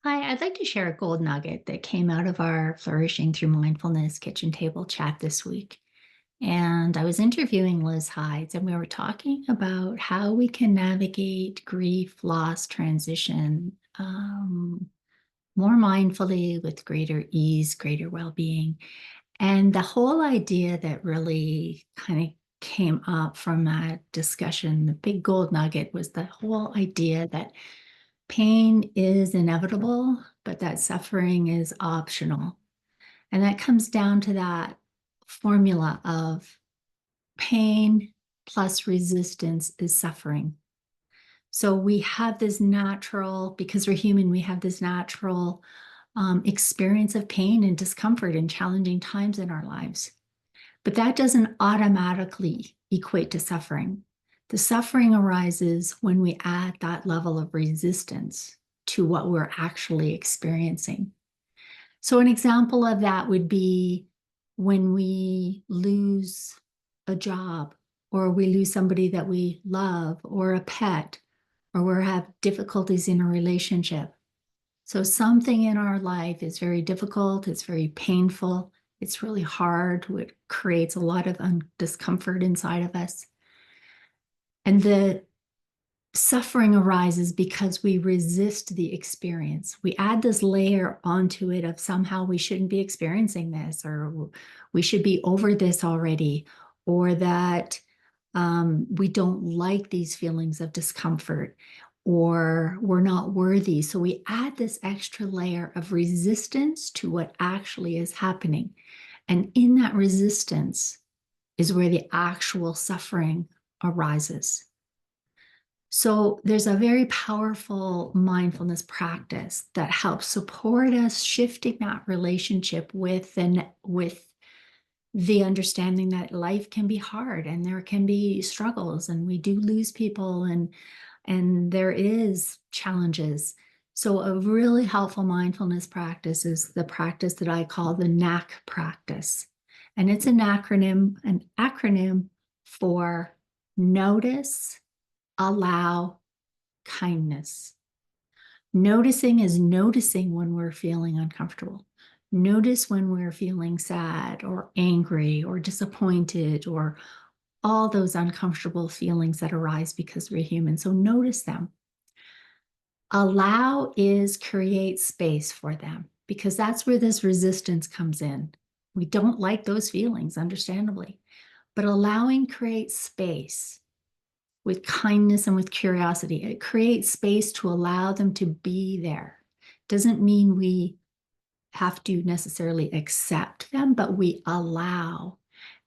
Hi, I'd like to share a gold nugget that came out of our Flourishing Through Mindfulness kitchen table chat this week. And I was interviewing Liz Hides, and we were talking about how we can navigate grief, loss, transition more mindfully with greater ease, greater well being. And the whole idea that really kind of came up from that discussion, the big gold nugget, was the whole idea that pain is inevitable, but that suffering is optional. And that comes down to that formula of pain plus resistance is suffering. So we have this natural, because we're human, we have this natural experience of pain and discomfort in challenging times in our lives. But that doesn't automatically equate to suffering. The suffering arises when we add that level of resistance to what we're actually experiencing. So, an example of that would be when we lose a job, or we lose somebody that we love, or a pet, or we have difficulties in a relationship. So, something in our life is very difficult, it's very painful, it's really hard, it creates a lot of discomfort inside of us. And the suffering arises because we resist the experience. We add this layer onto it of somehow we shouldn't be experiencing this, or we should be over this already, or that we don't like these feelings of discomfort, or we're not worthy. So we add this extra layer of resistance to what actually is happening. And in that resistance is where the actual suffering arises. So there's a very powerful mindfulness practice that helps support us shifting that relationship with the understanding that life can be hard and there can be struggles and we do lose people and there is challenges. So a really helpful mindfulness practice is the practice that I call the NAC practice. And it's an acronym for notice, allow, kindness. Noticing is noticing when we're feeling uncomfortable. Notice when we're feeling sad or angry or disappointed or all those uncomfortable feelings that arise because we're human. So notice them. Allow is create space for them, because that's where this resistance comes in. We don't like those feelings, understandably, but allowing creates space with kindness and with curiosity. It creates space to allow them to be there. Doesn't mean we have to necessarily accept them, but we allow.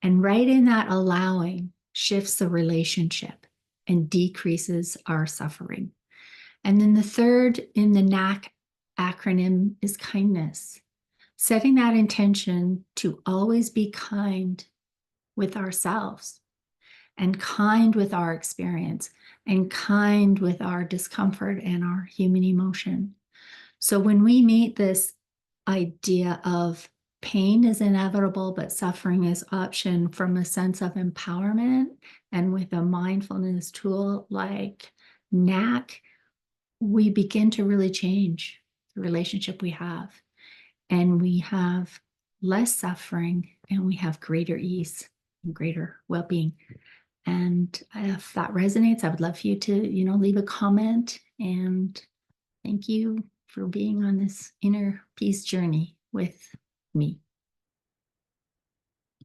And right in that allowing shifts the relationship and decreases our suffering. And then the third in the NAC acronym is kindness. Setting that intention to always be kind with ourselves and kind with our experience and kind with our discomfort and our human emotion. So when we meet this idea of pain is inevitable, but suffering is option from a sense of empowerment, and with a mindfulness tool like NAC, we begin to really change the relationship we have. And we have less suffering and we have greater ease and greater well-being. And if that resonates, I would love for you to, leave a comment. And thank you for being on this inner peace journey with me.